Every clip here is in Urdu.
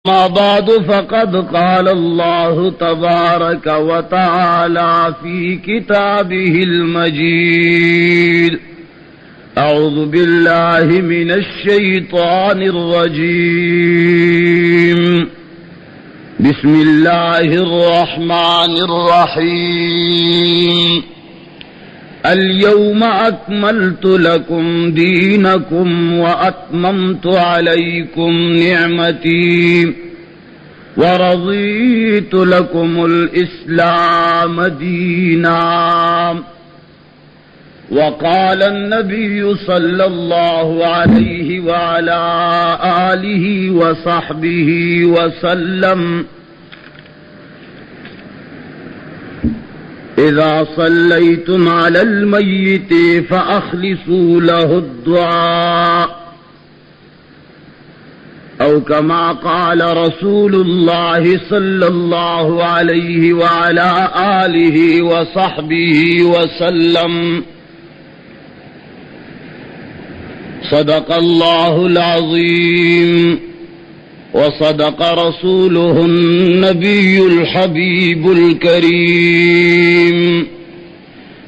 ما بعد فقد قال الله تبارك وتعالى في كتابه المجيد أعوذ بالله من الشيطان الرجيم بسم الله الرحمن الرحيم اليوم أكملت لكم دينكم وأتممت عليكم نعمتي ورضيت لكم الإسلام دينا. وقال النبي صلى الله عليه وعلى آله وصحبه وسلم إذا صليتم على الميت فأخلصوا له الدعاء أو كما قال رسول الله صلى الله عليه وعلى آله وصحبه وسلم صدق الله العظيم وصدق رسوله النبي الحبيب الكريم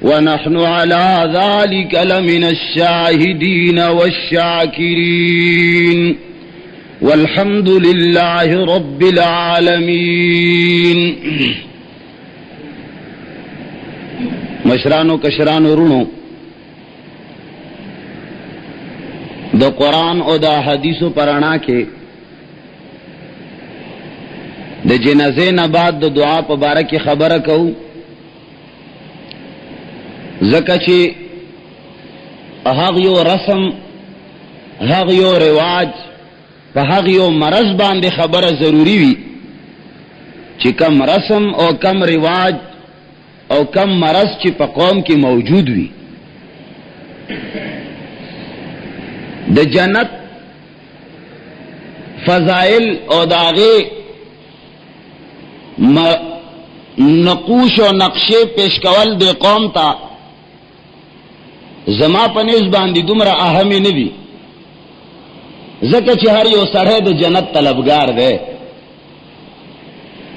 ونحن على ذلك لمن الشاهدين والشاكرين والحمد لله رب العالمين. مشرانو کشرانو رونو دا قرآن او دا حدیثو پرانا کے د جنازې نه بعد د دعا په باره کې خبره کوو، ځکه چې هغه یو رسم، هغه یو رواج، په هغه یو مرض باندې خبره ضروری وي چې کم رسم او کم رواج او کم مرض چې په قوم کې موجود وي. د جنت فضائل او داغه نقوش و نقشے پیش کول دے قوم تا زما پنیز باندی دومره اهمی نوی، زکه چې هر یو سړی د جنت طلبگار دی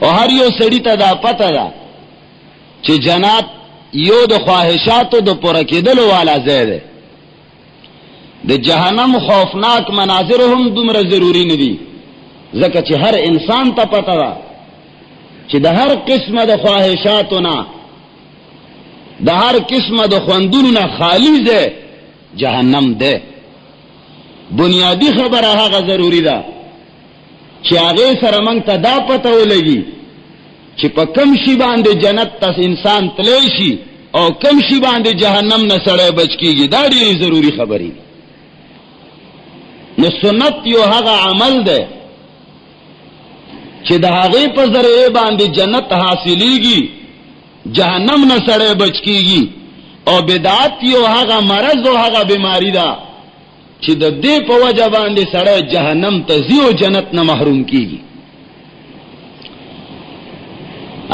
او هر یو سړی ته دا پته ده چې جنت یو د خواهشاتو د پوره کېدلو والا ځای دی. د جهنم خوفناک مناظر هم دومره ضروری نه دي، ځکه چې هر انسان ته پته ده چې د هر قسمه د خواهشاتو نه، د هر قسمه د خوندونو نه خالی ده جهنم ده. بنیادی خبره هغه ضروری ده چې هغه سره موږ ته دا پته ولګي چې په کم شي باندې جنت ته انسان تلی شي او کم شي باندې جهنم نه سړی بچ کیږي. دا ډېرې ضروری خبرې. نو سنت یو هغه عمل ده چې د هغه په ذریعه باندې جنت حاصلېږي، جهنم نه سړی بچ کیږي. او بدعت یو هغه مرض او هغه بیماری ده چې د دې په وجه باندې سړی جهنم ته ځي او جنت نه محروم کیږي.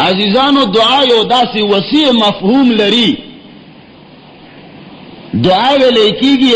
عزیزانو، دعا یو داسې وسیع مفهوم لري. دعا ویلې کیږي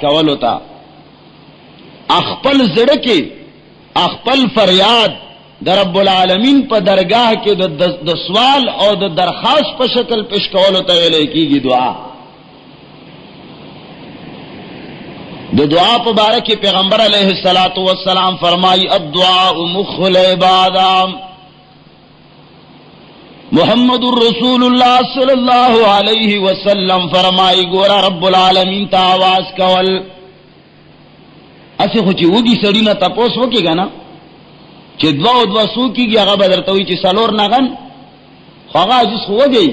کولو ته، خپل زړه کې خپل فریاد د رب العالمین په درگاہ کې د سوال او د درخواست په شکل پیش کولو ته ویلې کیږي دعا. د دعا په باره کې پیغمبر علیه الصلاۃ والسلام فرمایي الدعاء مخ العبادہ. محمد رسول اللہ صلی اللہ علیہ وسلم فرمائی گورا رب العالمین تا آواز کول. اسی خو چې وږي سړی نه تپوس وکړي نه چې دوا سو کېږي، هغه به درته وایي چې څلور نغن خو هغه عجز خو وږي.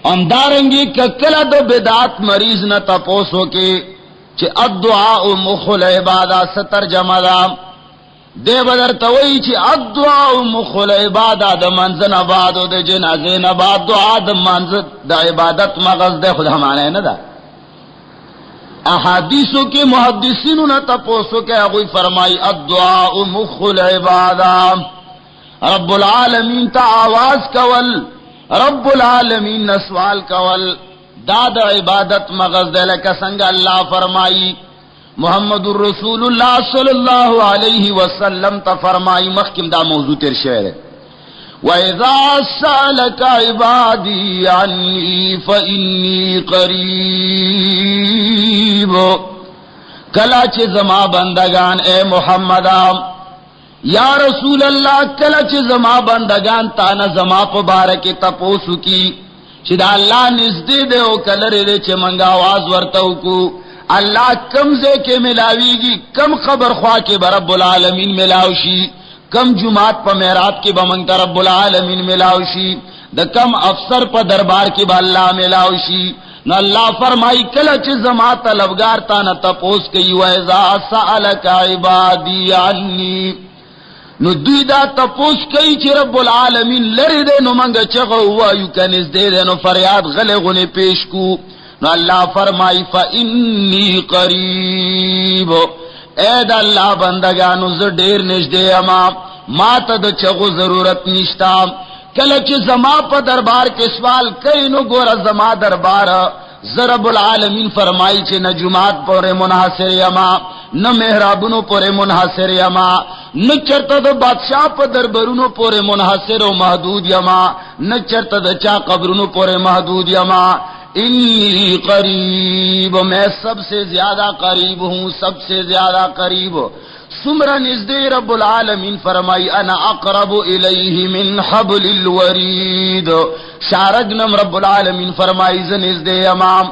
همدارنګې که کله د بدعت مریض نه تپوس وکړي چې الدعاء مخ العبادہ څه ترجمه ده، دی به درته وایي چې الدعاء مخ العبادہ د منځه نه بعد او د جنازې نه بعد دعا د منځه د عبادت مغز دی، خو دا معنی نه ده. احادیثو کې محدثینو نه تپوسو کې هغوی فرمائی الدعاء مخ العبادہ، رب العالمین ته آواز کول، رب العالمین نه سوال کول، دا د عبادت مغز دی. لکه څنګه الله فرمائی محمد رسول اللہ صلی اللہ علیہ وسلم تا فرمائی مخکم دا موضوع تیر شعر ہے وَإِذَا سَأَلَكَ عِبَادِي عَنِّي فَإِنِّي قَرِيبٌ کلچ زما بندگان اے محمد یا رسول اللہ کلچ زما بندگان تانا زما پبارک تپوسو کی چدا اللہ نزدے دے او کلر دے چے منگا آواز ورتاو کو اللہ کم زے کے ملاوی گی کم خبر خواہ کے برب العالمین ملاوشی کم جماعت پا میرات کی بمنگتا رب العالمین ملاوشی دا کم افسر پا دربار کی با اللہ ملاوشی نو اللہ فرمائی کلچ زما طلبگار تانا تپوس کئی وَإِذَا سَأَلَكَ عِبَادِي عَنِّي نو دوی دا تپوس کئی چی رب العالمین لری دے نو منگا چغا ہوا یو کنز دے دے نو فریاد غلے غنے پیش کو نو اللہ فرمائی فَإِنِّي قَرِيبٌ اے دا اللہ بندگانو ز دیر نشدے اما ما تا دا چغو ضرورت نشتا کلچ زما پا دربار کے سوال کئی نو گورا زما دربار رب العالمین فرمائی چے نہ جماعت پورے منحصر یما نہ محرابونو پورے منحصر یما نہ چرتا دا بادشاہ پا دربارونو پورے منحصر و محدود یما نہ چرتا دا چا قبرونو پورے محدود یما انی قریب میں سب سے زیادہ قریب ہوں سب سے زیادہ قریب سمرا نزدے رب العالمین فرمائی انا اقرب الیہ من حبل الورید شارگنم رب العالمین فرمائی زنزدے امام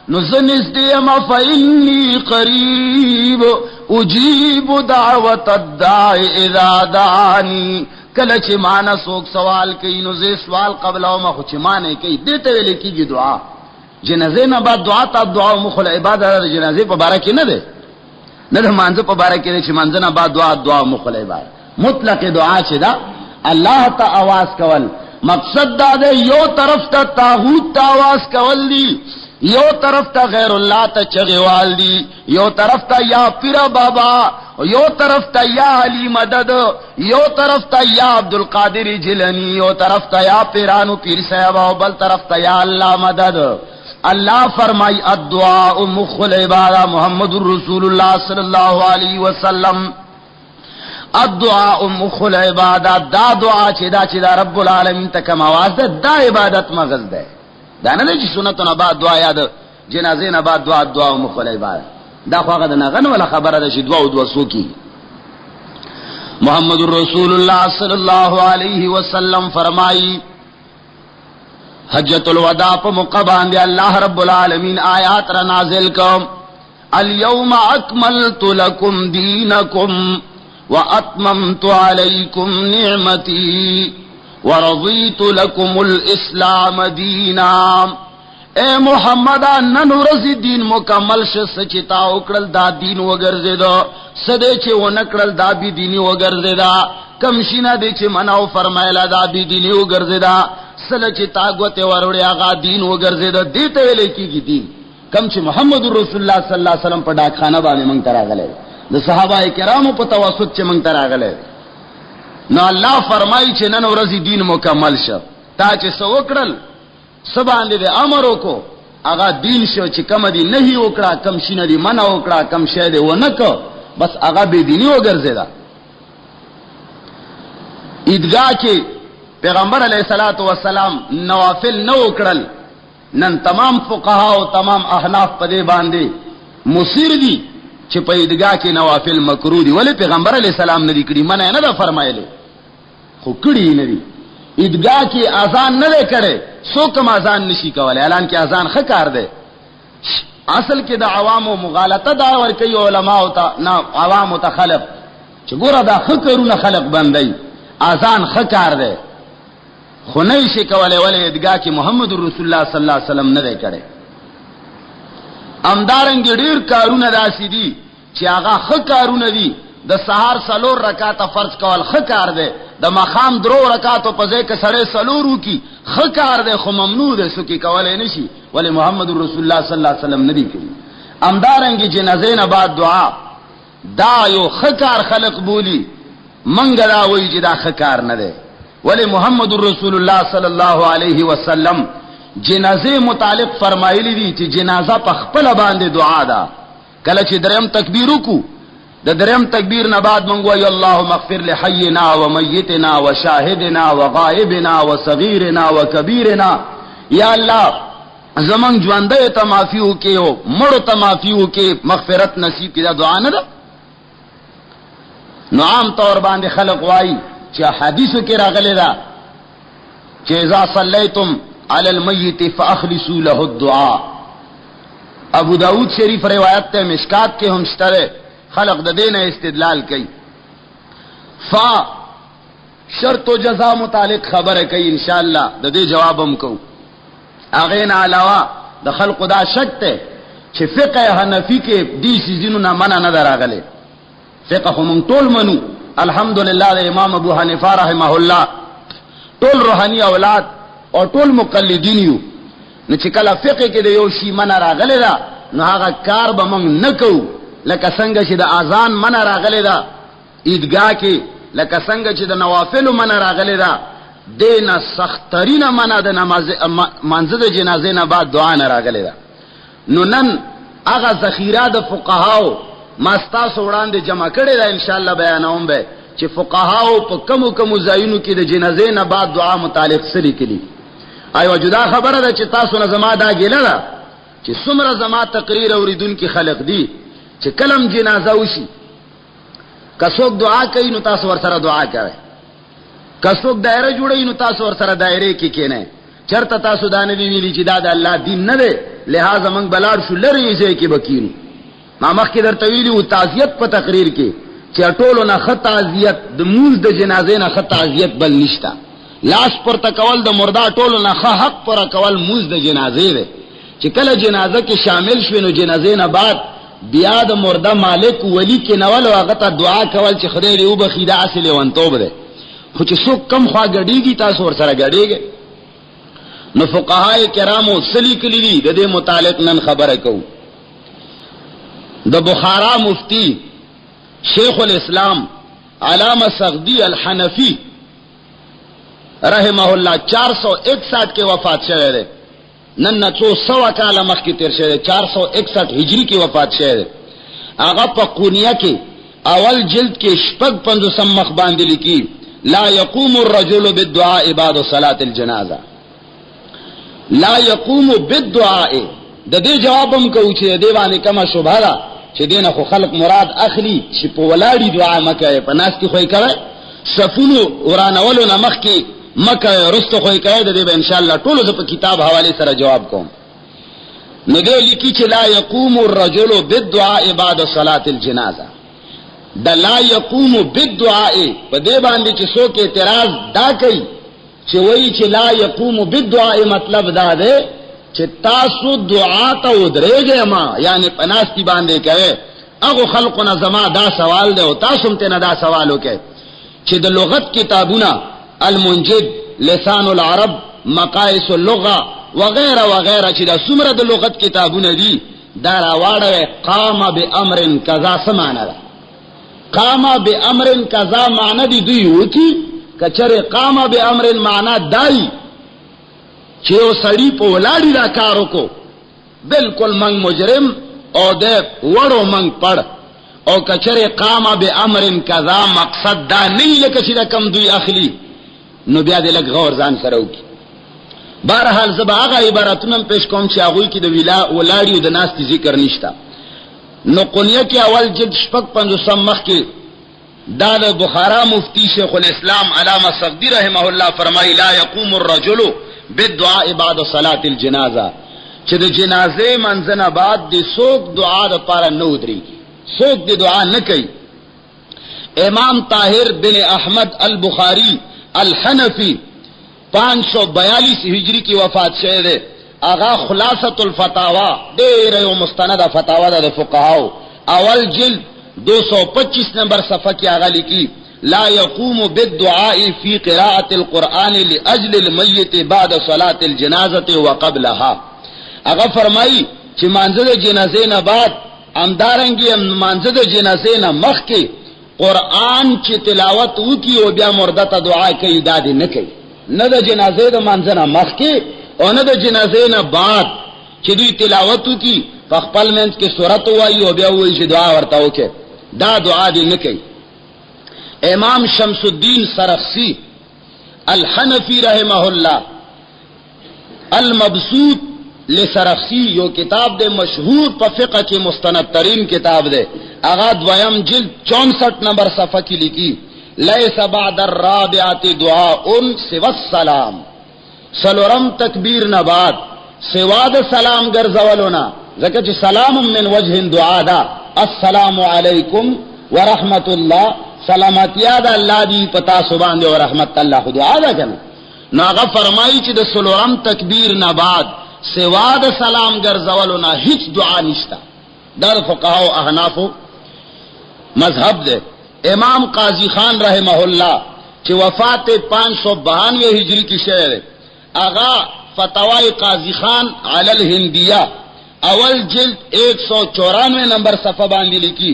نزنزدے امام فإنی قریب اجیب دعوت الداع اذا دعانی کلچ مانا سوک سوال کئی نزے سوال قبل اوما خوچ مانے کئی دیتے ویلے کی گی دعا جنازے نہ بعد دعا تا دعا مخل عبادت جنازے پا بارا کی نہ دے نہ دا منزو پا بارا کی دے چھ منزو نہ بعد دعا مخل عبادت مطلق دعا چھ دا اللہ تا آواز کول مقصد دا دے یو طرف تا تاغوت تا آواز کول دی یو طرف تا غیر اللہ تا چغیوال دی یو طرف تا یا پیرا بابا یو طرف تا یا علی مدد یو طرف تا یا عبدالقادر جلنی یو طرف تا یا پیرانو پیر صحابہ بل طرف تا یا اللہ مدد اللہ فرمائی الدعاء مخ العبادہ محمد الرسول اللہ صلی اللہ علیہ وسلم الدعاء مخ العبادہ دا دعا چدا رب العالمین تکم آواز دے دا عبادت مغز دے دانا دے چی سنتنا بعد دعا یاد جنازین بعد دعا مخ العبادہ دا خواقہ دنا غن والا خبر دا چی دعا سوکی محمد الرسول اللہ صلی اللہ علیہ وسلم فرمائی حجت الوداع پا مقبان دے اللہ رب العالمین آیات را نازل کم اليوم اکملت لکم دینکم واتممت علیکم نعمتی ورضیت لکم الاسلام دینا اے محمد نن رزی دین مکمل شس چتا اکڑل دا دین وگرزے دا سدے چے ونکڑل دا بی دینی وگرزے دا کمشینا دے چے مناو فرمائلہ دا بی دینی وگرزے دا سلچ طاقت وروڑے آغا دین وگرزے دا دیتے ویلے کی دین کم چھ محمد رسول اللہ صلی اللہ علیہ وسلم پر ڈاک خانہ بانے منگ ترا گلے دا صحابہ کرامو پا توسط چھ منگ ترا گلے نو اللہ فرمائی چھ نن ورزی دین مکمل شب تا چھ سو اکڑل سبان دے امرو کو آغا دین شو چھ کم دی نہیں اکڑا کم شین دی منع اکڑا کم شہ دے ونکو بس آغا بے دینی وگرزے دا عیدگاہ کے پیغمبر علیہ الصلوۃ والسلام نوافل نو اکڑل نن تمام فقہا و تمام احناف پدے باندے مصیر دی چھ پا عیدگاہ کے نوافل مکروہ دی ولی پیغمبر علیہ السلام ندی کڑی منع نہ دا فرمائے لے خو کڑی ندی عیدگاہ کی آزان نہ دے کرے سو کم آزان نشی کولے اعلان کی آزان خکار دے اصل کے دا عوام و مغالطہ داور کئی علماء تا نا عوام تا خلق چھ گورا دا خکرون خلق بندئی آزان خکار دے خونئی سے کولے والے عیدگاہ کی محمد رسول اللہ صلی اللہ علیہ وسلم نہ دے کرے امدارنگی دیر کارون داسی دی چی آغا خکارون دی دا سہار سلور رکاتا فرض کول خکار دے دا مخام درو رکاتو پزے کے سڑے سلورو کی خکار دے خو ممنوع دے سکی کولے نشی ولی محمد رسول اللہ صلی اللہ علیہ وسلم ندی کری امدارنگی جنازین بعد دعا دا یو خکار خلق بولی منگ دا وی جدا خکار ندے ولی محمد رسول اللہ صلی اللہ علیہ وسلم جنازے متعلق فرمائلی دی چی جنازہ پا خپل باندے دعا دا کله چې دریم تکبیر وکړو د دریم تکبیر نه بعد مونږ وایو اللهم اغفر لحینا ومیتنا وشاهدنا وغائبنا وصغیرنا وکبیرنا، یا الله زمون ژوندې ته معافي وکې او مړو ته معافي وکې، مغفرت نصیب کړه. دعا نه ده؟ نو عام طور باندې خلق وایي چې حدیثو کې راغلی ده چې اذا صلیتم علی المیت فاخلصوا له الدعاء. ابو داود شریف روایت ته، مشکات کې هم شته، خلق د دین استدلال کوي. شرط و جزا متعلق خبره کوي، ان شاء الله د دې جواب هم کو. اغه نه علاوه د خلق دا شک ته چې فقه حنفی کې دې سيزونو نه منع نه دراغله. فقه هم ټول منو الحمدلله د امام ابو حنیفه رحمه الله ټول روحاني اولاد او ټول مقلدین یو. نو چې کله فقه کې د یو شی منع راغله دا نو هغه کار به موږ نه کوو، لکه څنګه چې د اذان منع راغله دا عیدګاه کې، لکه څنګه چې د نوافل منع راغله دا دینه سخترینه منع د نماز منځ د جنازې نه بعد دعا نه راغله دا. نو نن هغه ذخیره د فقهاو ماستا وړاندې جمع کړي دا ان شاء الله بیانوم به چې فقهاو په کوم ځایونو کې د جنازې نه بعد دعا متعلق سری کړي. ایو جدا خبره ده چې تاسو نه زما دا ګیله ده چې څومره زما تقریر اوریدونکو خلق دي چې کلم جنازه وشي کڅوک دعا کوي نو تاسو ور سره دعا کوئ، کڅوک دایره جوړي نو تاسو ور سره دایره کې کینئ. چرته تاسو دا نه ویلي چې دا د الله دین نه دی، لہذا موږ بلار شو لري یې کې بکینو. ما مخکې درته ویلي و تعزیت په تقریر کې چې ټولو نه خط تعزیت د موږ د جنازې نه خط تعزیت بل نشتا. لاس پر تکول د مردا ټولو نه حق پر کول موږ د جنازې دی چې کله جنازه کې شامل شوي نو جنازې نه بعد بیا د مرده مالک ولی کې نول او هغه ته دعا کول چې خدای دې وبخي دا اصل ونتوب ده. خو چې څوک کم خوا غړيږي تاسو ور سره غړيږي. نو فقهای کرامو سلی کلی دي د دې متعلق نن خبره کوو. د بخارا مفتی شیخ الاسلام علامہ سغدی الحنفی رحمه الله 461 کې وفات شوه ده. نن نه 200 کال مخکې تیر شوه، 461 هجری کې وفات شوه ده. هغه په قونیه کې اول جلد کې شپږ 50 مخ باندې لیکي لا يقوم الرجل بالدعاء بعد صلاة الجنازه. لا يقوم بالدعاء د دې جوابم کوي چې دی باندې کما شوبه ده چې دینه خو خلق مراد اخلي چې په ولاړی دعا مکه په ناس کې خوې کوي، صفونو ورانولو نه مخ کې مکه رستو خوې کوي. د دې به ان شاء الله ټول ز په کتاب حواله سره جواب کوم. نو دې لیکي چې لا يقوم الرجل بالدعاء بعد صلاة الجنازه. د لا يقوم بالدعاء په دې باندې چې څوک اعتراض دا کوي چې وایي چې لا يقوم بالدعاء مطلب دا ده چې تاسو دعا ته ودرېږئ ما یعنی پناستی باندې کوي. هغه خلقونه زما دا سوال ده او تاسو هم ته نه دا سوال وکړئ چې د لغت کتابونه المنجد، لسان العرب، مقایس اللغه وغیرہ وغیرہ چې دا څومره د لغت کتابونه دي دا راوړل قام بامر کذا سمانه ده. قام بامر کذا معنی دی دوی وتی کچره قام بامر معنی دای چې او سړی په ولاړی دا کارو کو بالکل من مجرم او د وړو من پړ او کچره قام بامر کذا مقصد دا نه لکه چې کم دوی اخلي نو بیا دې لګ غور ځان سره وکي. بهرحال زبا هغه عبارتونه پیش کوم چې هغه کې د ولاړی او د ناس ذکر نشتا. نو قونیه کې اول جلد شپږ 50 مخ کې دا د بخارا مفتی شیخ الاسلام علامہ سغدی رحمه الله فرمایي لا يقوم الرجل بالدعاء بعد صلاة الجنازه چې د جنازې منځنه بعد د څوک دعا د پاره نه ودرېږي، څوک د دعا نه کوي. امام طاهر بن احمد البخاری الحنفی 542 هجری کی وفات شوه ده. اغا خلاصۃ الفتاوا ډېر یو مستند فتاوا ده د فقهاو اول جلد 225 نمبر صفحه کې هغه لیکي لا يقوم بالدعاء في قراءة القرآن لأجل الميت بعد صلاة الجنازة وقبلها. هغه فرمایي چې مانځه د جنازې نه بعد امدارنګي مانځه د جنازې نه مخکې قرآن چې تلاوت وکي او بیا مرده ته دعا کوي دا دې نه کوي، نه د جنازې د مانځه نه مخکې او نه د جنازې نه بعد چې دوی تلاوت وکي فخپل منځ کې سورت وایي او بیا وایي چې دعا ورته وکړي، دا دعا دی نه کوي. امام شمس الدین سرخسی الحنفی رحمه الله المبسوط لسرخسی یو کتاب دے مشہور په فقہ کی مستند ترین کتاب دے، اغا دویم جلد 64 نمبر صفحہ کی لکھی لیس بعد الرابعات دعاء سوى السلام، سلورم تکبیر نباد سوا د سلام ګرځولونا، ځکه چې سلام من وجه دعا دا السلام علیکم ورحمت الله، سلامتیا دا الله دی پتا سبحان دی و رحمت الله خو دعا دا کنه. نو هغه فرمایي چې د سلورم تکبیر نباد سوا د سلام ګرځولونا هیڅ دعا نشتا. دا فقها او احناف مذهب ده. امام قاضی خان رحمه الله چې وفات 592 ہجری کی شعر اغا فتاوی قاضی خان علی الہندیہ اول جلد 194 نمبر صفحہ باندې لیکي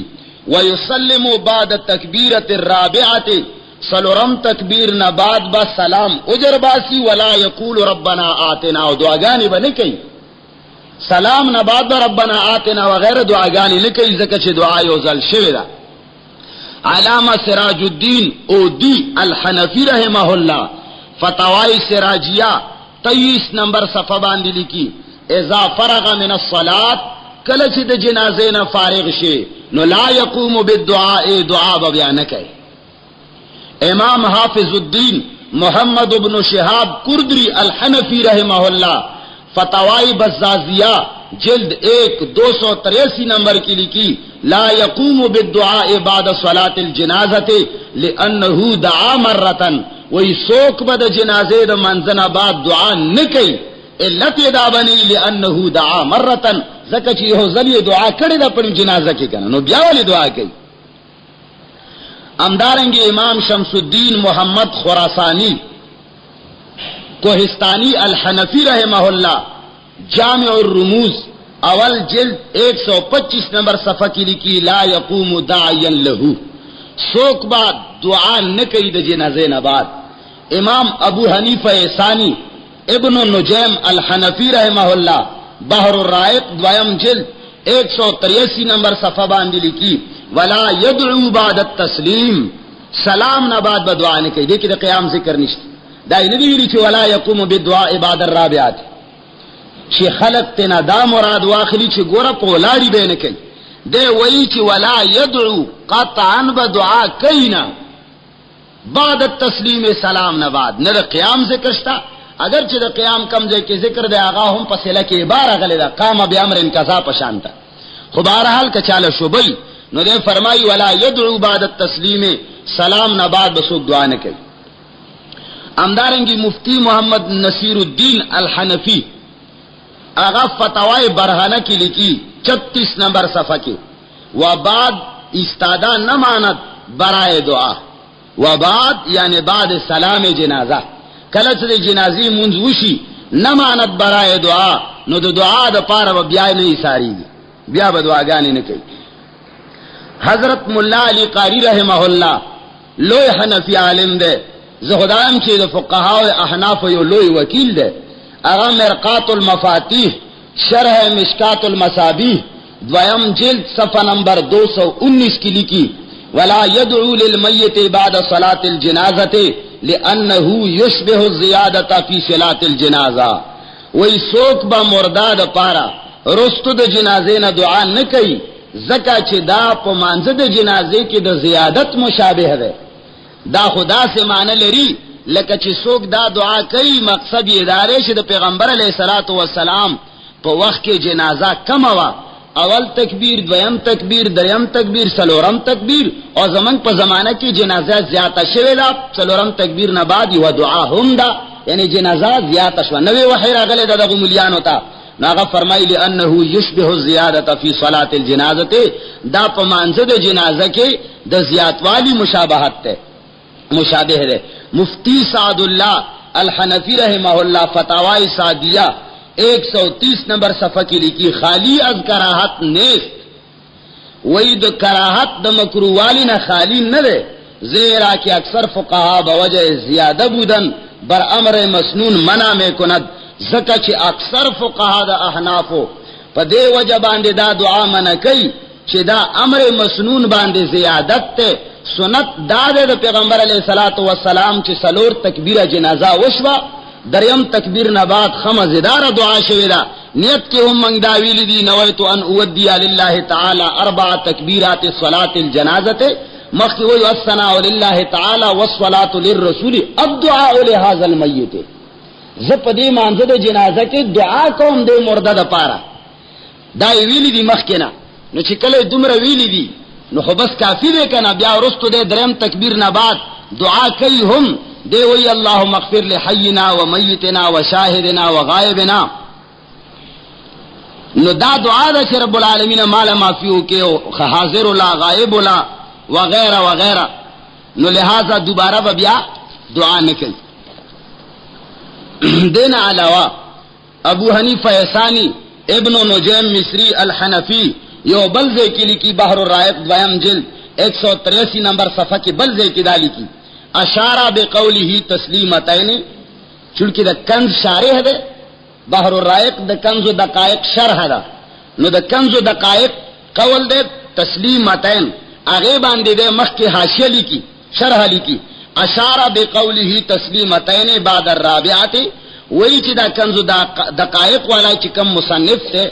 ويسلم بعد التکبیرۃ الرابعۃ، سلورم تکبیر نہ بعد با سلام اجر باسی ولا یقول ربنا آتنا، او دعاګانی به نه کوي، سلام نہ بعد ربنا آتنا وغیرہ دعاګانی نه کوي، ځکه چې دعا یو ځل شوی ده. علامہ سراج الدین اودی الحنفی رحمہ اللہ فتاوی سراجیہ 23 نمبر صفحہ باندې لیکي اذا فرغ من الصلاة، کله چې د جنازې نه فارغ شي نو لا يقوم بالدعاء، دعا به بیا نه کوي. امام حافظ الدین محمد بن شہاب کردری الحنفی رحمہ اللہ فتاوی بزازیہ جلد 1 283 نمبر کی لکھی لا يقوم بالدعاء بعد صلاة الجنازة لأنه دعا مرتن، وی سوک بد جنازے دا منزنا بعد دعا نکی علت دا بنی لأنه دعا مرتن، زکا چی یہو ذلی دعا کردی دا پر جنازہ کی کنا نو بیا والی دعا کی. امدارنگی امام شمس الدین محمد خراسانی کوہستانی الحنفی رحمہ اللہ جامع الرموز اول جلد 125 نمبر صفحہ کی لکھی لا یقوم داعیا لہو، سوک بعد دعا نکی د جنازے نباد. امام ابو حنیفہ ثانی ابن نجیم الحنفی رحمہ اللہ بحر الرائق دویم جلد 183 نمبر صفحہ باندې لکھی ولا يدعو بعد التسلیم، سلام نہ بعد بدعا نه کوي. دغه قیام ذکر نشته، دا نه دی ویلي چې ولا يقوم بالدعاء بعد الرابعات، چې خلق تنا دا مراد واخلي چې ګوره په ولاړی به نه کوي، دی وایي چې ولا يدعو قطعا بدعا کینا بعد التسلیم، سلام نه بعد نه قیام ذکر شتا. اگر چې د قیام کم ځای کې ذکر دی هغه هم په صله کې عبارت غلې ده قام بامر قضا پشانته، خو بهرحال کچاله شوبای نو دے فرمائی ولا يدعو بعد التسلیم، سلام نہ بعد بسوک دعا نہ کوي. امدارنگی مفتی محمد نصیر الدین الحنفی آغا فتاوی برہانہ کی لکھی 36 نمبر صفحہ کی وبعد استادا نہ ماند برائے دعا، وبعد یعنی بعد سلام جنازہ، کلچ دے جنازی منزوشی نہ ماند برائے دعا نو دعا دا پارا بیا نہیں ساری گی، بیا بدعا گانی نہ کوي. حضرت مولا علی قاری رحمہ اللہ لوی حنفی عالم دے، زہدام چې د فقهاء او احناف یو لوی وکیل دے. اغا مرقات المفاتیح شرح مشکات المصابیح دویم جلد صفحہ نمبر 219 کی لکھی ولا يدعو للمیت بعد صلاة الجنازة لأنه يشبه الزیادة فی صلاة الجنازة، وی سوک با مرداد پارا رستو د جنازے نہ دعا نہ کئی، زکا چې دا په مانزه د جنازې کې د زیادت مشابه ده. دا خدا سے معنی لري لکه چې څوک دا دعا کوي مقصد یې داري چې د پیغمبر علیه الصلاۃ والسلام په وخت کې جنازه کم وا، اول تکبیر دویم تکبیر دریم تکبیر څلورم تکبیر، او زمنګ په زمانہ کې جنازه زیاته شوه دا څلورم تکبیر نه بعد یو دعا هم ده، یعنی جنازه زیاته شوه نوې وحی راغله دغه مليانو ته. ناغا فرمائی لأنه یشبه الزیادة فی صلاة الجنازة، دا پا منزد جنازہ کے دا زیادوالی مشابہت تے مشابہ دے. مفتی سعد اللہ الحنفی رحمہ اللہ فتاوی سعدیہ 130 نمبر صفحہ کی لکھی خالی از کراہت نیست، وی دا کراہت دا مکرووالی نا خالی نہ دے، زیرا کہ اکثر فقہا بوجہ زیادہ بودن بر امر مسنون منع میں کند، زکا چی اکثر فقہا دا احنافو په دې وجه باندې دا دعا منع کوي چې دا امر مسنون باندې زیادت ته. سنت دا د پیغمبر علیه الصلاۃ والسلام چې سلور تکبیره جنازه وشوه، دریم تکبیر نه بعد خمزدار دعا شوی دا. نیت کې هم موږ دا ویل دي نویت ان اودی لله تعالی 4 تکبیرات الصلاة الجنازه، مخکې وایو الثناء لله تعالی والصلاة للرسول الدعاء لهذا المیت. زه په دې مانځه د جنازه کې دعا کوم د مرده د پاره، دا ویل دي مخکې نه. نو چې کله دومره ویل دي نو خو بس کافی دی کنه، بیا ورستو د دریم تکبیر نه بعد دعا کوي هم دی وی اللهم اغفر لحینا و میتنا و شاهدنا و غائبنا. نو دا دعا دا چې رب العالمین مال معافیو کې حاضر لا غائب لا وغیرہ وغیرہ، نو لہذا دوبارہ بیا دعا نه کوي. دین علاوه ابو حنیفہ یسانی ابن نجیم مصری الحنفی یو بل ځای کې لیکي بحر الرائق دویم جلد 183 نمبر صفحه کې بل ځای کې دا لیکي اشاره بقوله تسلیمتین، چونکه د کنز شارح ده، بحر الرائق د کنز دقائق شرح ده، نو د کنز دقائق قول ده تسلیمتین، هغه باندې ده مخکې حاشیه لیکي شرح لیکي اشاره بقوله تسلیمتین بعد الرابعه، وایي چې دا کنز دقائق والا چې کوم مصنف ته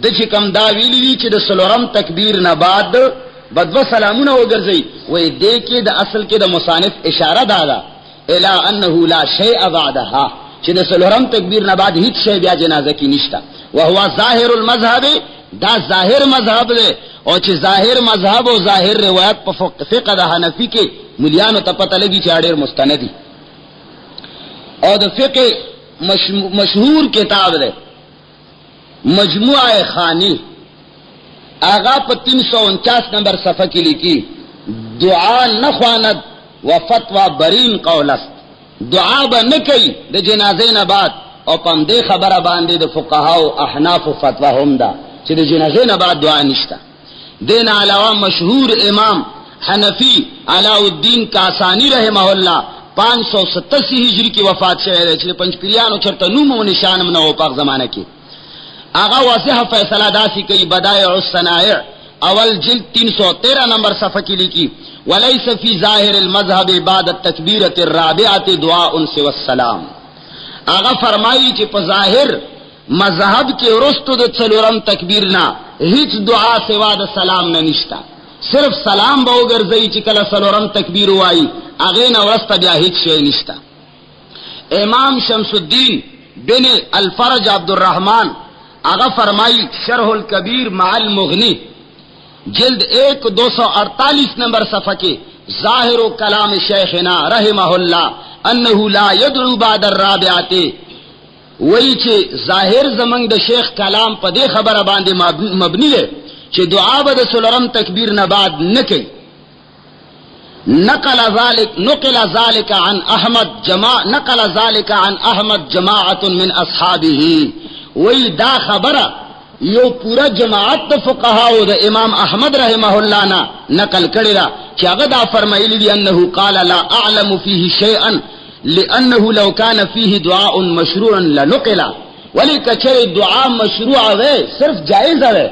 د چې کوم دا ویلی دي چې د سلورم تکبیر نه بعد بدو سلامونه وګرځي، وای دې کې د اصل کې د مصنف اشاره ده الی انه لا شیء بعدها، چې د سلورم تکبیر نه بعد هیڅ شی بیا جنازه کې نشته. وهو ظاهر المذهب، دا ظاهر مذهب ده، او چې ظاهر مذهب او ظاهر روایت په فقه د حنفی کې مليانو ته پته لګي چې اړیر مستندي. او د فقه مشهور کتاب ده مجموعه خانی، آغا په 349 نمبر صفحه کې لیکي دعا نخواند و فتوا برین قول است، دعا به نه کوي د جنازې نه بعد، او پم دې خبره باندې د فقها او احناف فتوا هم ده چې د جنازې نه بعد دعا نشته. دین علاوه مشهور امام حنفی علاء الدین کاسانی رحمه الله 587 هجری کی وفات شوه ده، چې پنځپیرانو چرته نوم او نشان نه و په زمانه کې. آغا واضح فیصلہ داسی کئی بدائع الصنائع اول جلد 313 نمبر صفحہ کی لکھی ولیس فی ظاہر المذہب بعد التکبیرۃ الرابعۃ دعاء سوى السلام. آغا فرمائی چې په ظاهر مذهب کې ورستو د څلورم تکبیر نه هیڅ دعا سوا د سلام نه نشتا، صرف سلام به وګرځي چې کله څلورم تکبیر وایي، هغه نه ورسته بیا هیڅ شی نشتا. امام شمس الدین بن الفرج عبد الرحمن آغا فرمائی شرح الکبیر مع المغنی جلد 1 248 نمبر صفحہ کے ظاہر کلام شیخنا رحمہ اللہ انہو لا یدعو بعد الرابعات، وہی چھے ظاہر زمانگ دا شیخ کلام پا دے خبر باندے مبنی ہے چھے دعا با دا سلورم تکبیر نباد نکی. نقل ذالک عن احمد جماعت من اصحابه، وی دا خبره یو پورا جماعت فقهاو دا امام احمد رحمه الله نا نقل کړی دا چې هغه دا فرمایلی دی انه قال لا اعلم فيه شيئا لانه لو كان فيه دعاء مشروعا لنقل، ولی کچره دعا مشروع وے صرف جائز وے،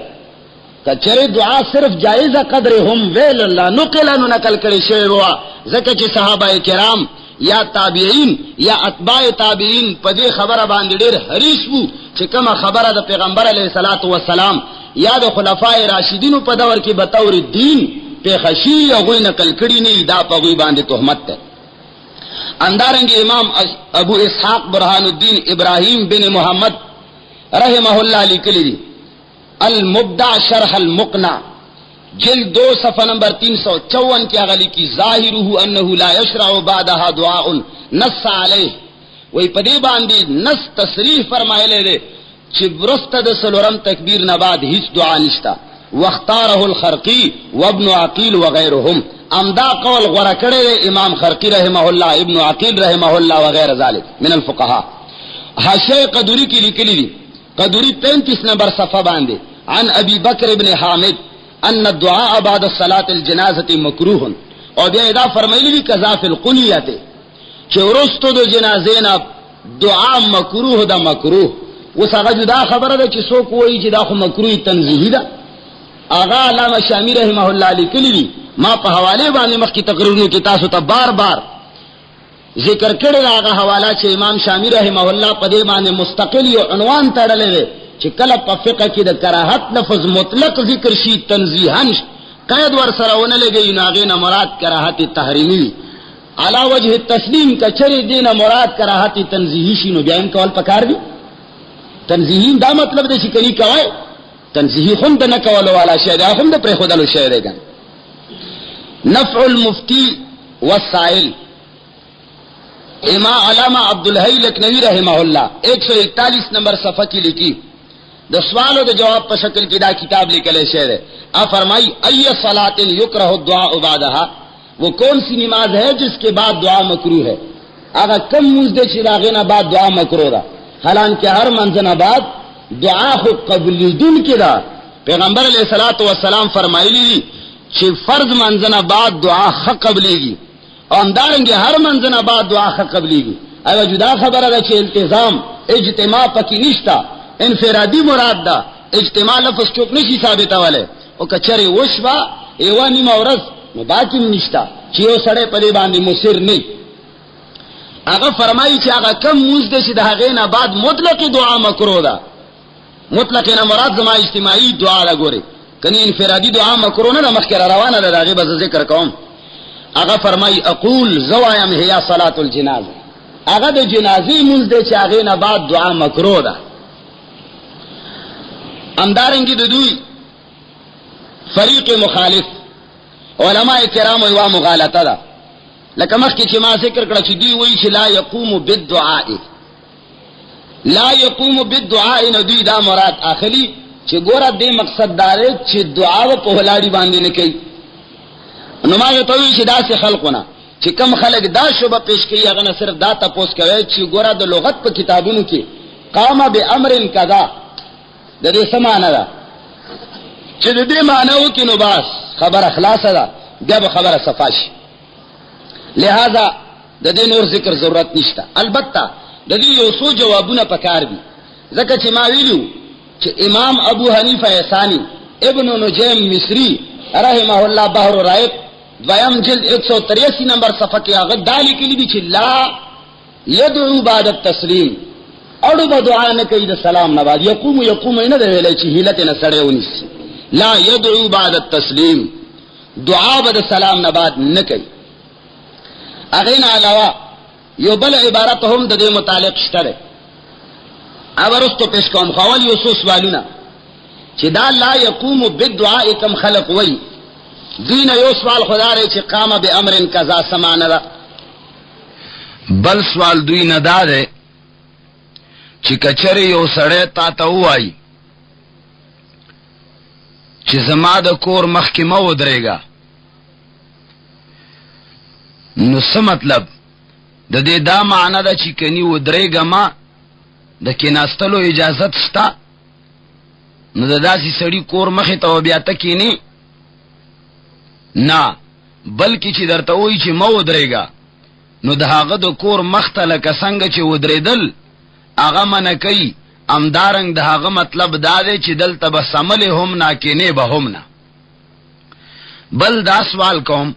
کچره دعا صرف جائز قدر هم ویل الله نقل نو نقل کړی شوی وا، ځکه چې صحابه کرام یا تابعین یا اتباع تابعین په دې خبره باندې ډېر حریص وو چې کومه خبره د پیغمبر علیه الصلاۃ والسلام یا د خلفای راشدینو په دور کې به طور دین په خشی او غوی نقل کړي نه، دا په غوی باندې تهمت ده. اندارنګ امام ابو اسحاق برهان الدین ابراهیم بن محمد رحمه الله لیکلی دی المبدع شرح المقنع جلد 2 صفحہ نمبر 354 کی اغلی کی ظاہرہ انه لا یشرع بعدها دعاء نص علیہ، وی پدی باندې نص تصریح فرمایلی دی چې برسته د سلورم تکبیر نه بعد هیڅ دعا نشتا. واختاره الخرقی وابن عقیل وغیرهم، امدا قول غوړه کړی دی امام خرقی رحمه الله، ابن عقیل رحمه الله وغیر ذلك من الفقهاء. حاشیه قدوری کی لیکلی دی قدوری 35 نمبر صفحه باندې عن ابي بکر ابن حامد ان الدعاء بعد الصلاة الجنازة مکروه، او بیا دا فرمایلی دی کذا فی القنیه چې ورستو د جنازې نه دعا مکروه ده، مکروه اوس هغه جدا خبره ده چې څوک وایي چې دا خو مکروه تنزیهی ده. هغه علامه شامی رحمه الله لیکلی دي، ما په حواله باندې مخکې تقریرونو کې تاسو ته بار بار ذکر کړی هغه حواله چې امام شامی رحمه الله په دې باندې مستقل یو عنوان تړلی دی چې کله په فقه کې د کراهت لفظ مطلق ذکر شي تنزیها قید ور سره ونه لګي، نو هغې نه مراد کراهت تحریمی وي. علا وجه التسلیم کچری دینه مراد کراهت تنزیهی شي نو بیا هم کول پکار دي. تنزیهی دا مطلب دی چې کني کوي تنزیهی خون د نه کولو والا شی دی، خون د پرې خودلو شی دی. نفع المفتی والسائل امام علامہ عبدالحی لکھنوی رحمہ اللہ 141 نمبر صفحہ کی لکھی د سوال و د جواب په شکل کې دا کتاب لیکل شوی دی. فرمائی ای صلاۃ یکرہ الدعاء بعدها، وہ کون سی نماز ہے جس کے بعد دعا مکروہ ہے؟ اگر کم منځ دی چې دا غینه بعد دعا مکروہ ده، حالانکہ ہر منځ نه بعد دعا خو قبولیدون کې ده. پیغمبر علیہ الصلوۃ والسلام فرمایلی دي چې فرض منځ نه بعد دعا ښه قبلیږي، او همدارنګه هر منځ نه بعد دعا ښه قبلیږي. اگر جدا خبره ده چې التزام اجتماع پکې نشته، انفرادی مراد ده، اجتماع لفظ چوک نشي ثابتولی، او کچری وشوا ایوه نیمه ورځ نو باقی نشته چې یو سړی په دې باندې مصر نه. هغه فرمایي چې هغه کم منځ دی چې د هغې نه بعد مطلق دعا مکروه ده. مطلق نه مراد زما اجتماعي دعا ده. ګورې کنی انفرادی دعا مکروه نه ده، مخکې را روانه ده، د هغې به زه ذکر کوم. هغه فرمایي اقول زوایم هي صلاة الجنازه، هغه د جنازې منځ دی چې هغې نه بعد دعا مکروه ده. همدارنګې د دوی فریق مخالف علماء کرام یوه مغالطه ده، لکه مخکې چې ما ذکر کړه چې دوی وایي چې لا یقوم بالدعاء، لا یقوم بالدعاء نه دوی دا مراد اخلي چې ګوره دې مقصد دا دی چې دعا په ولاړې باندې نه کوي. نو ما ورته وویل چې داسې خلقونه چې کم خلک دا شبه پیش کوي هغه نه صرف دا تپوس کوي چې ګوره د لغت په کتابونو کې قام بامر کذا د دې څه معنی ده، چې د دې معنی وکړي نو بس خبره خلاصه ده، بیا به خبره صفا شي. لہذا د دې نور ذکر ضرورت نشته. البته د دې یو څو جوابونه پکار دي، ځکه چې ما ویلو چې امام ابو حنیفه ثانی ابن نجیم مصری رحمه الله بحر الرائق دویم جلد 183 نمبر صفحه کې هغه دا لیکلي دي چې لا يدعو بعد التسلیم، اړو به دعا نه کوي د سلام نه بعد. یقوم نه دی ویلی چې هیلت نه سړی ونیسي. لا يدعو بعد التسلیم، دعا به د سلام نه بعد نه کوي. هغې نه علاوه یو بل عبارت هم د دې متعلق شته دی، هغه وروستو پیش کوم. خو اول یو څو سوالونه چې دا لا یقوم بالدعاء کم خلق وایي، دوی نه یو سوال خو دا دی چې قام بامر کذا څه معنی ده. بل سوال دوی نه دا دی چې کچرې یو سړی تا ته ووایي چې زما د کور مخکې مه ودرېږه، نو څه مطلب د دې دا معنی ده چې کني ودرېږه ما د کېناستلو اجازت شته، نو د داسې سړي کور مخې ته بیا ته کېنې نه، بلکې چې درته وایي چې مه ودرېږه نو د هغه د کور مخ ته لکه څنګه چې ودرېدل هغه منع کوي. همدارنګ د هغه مطلب دا دی چې دلته به سملې هم نه کېنې به هم نه. بل دا سوال کوم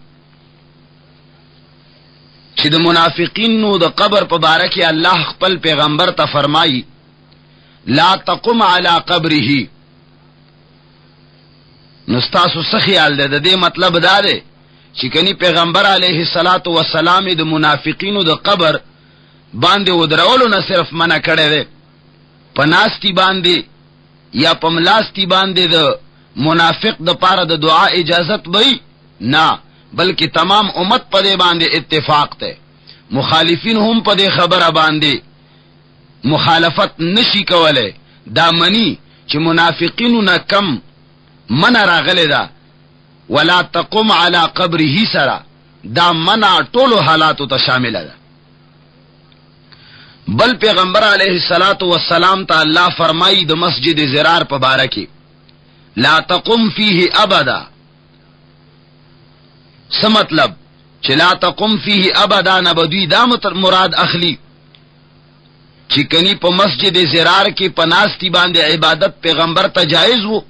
چې د منافقینو د قبر په باره کې الله خپل پیغمبر ته فرمایي لا تقم علی قبره، نو ستاسو څه خیال دی؟ د دې مطلب دا دی چې کني پیغمبر علیه الصلاۃ والسلام د منافقینو د قبر باندې ودرولو نه صرف منع کړی دی، په ناستی باندې یا په ملاستی باندې د منافق د پاره د دعا اجازت وي نه، بلکې تمام امت په دې باندې اتفاق ده. مخالفین هم په دې خبره باندې مخالفت نشي کولای. دا منی چې منافقینو نه کم منع راغلی ده ولا تقم علی قبره سره، دا منع ټولو حالاتو ته شامل ده. بل پیغمبر علیه الصلاۃ والسلام ته الله فرمایي د مسجد زرار په باره کې لا تقم فيه ابدا. څه مطلب چې لا تقم فيه ابدا نه بدوی دا مراد اخلي چکنی پا مسجد زرار کی پناستی باندے عبادت پیغمبر تا جائز ہو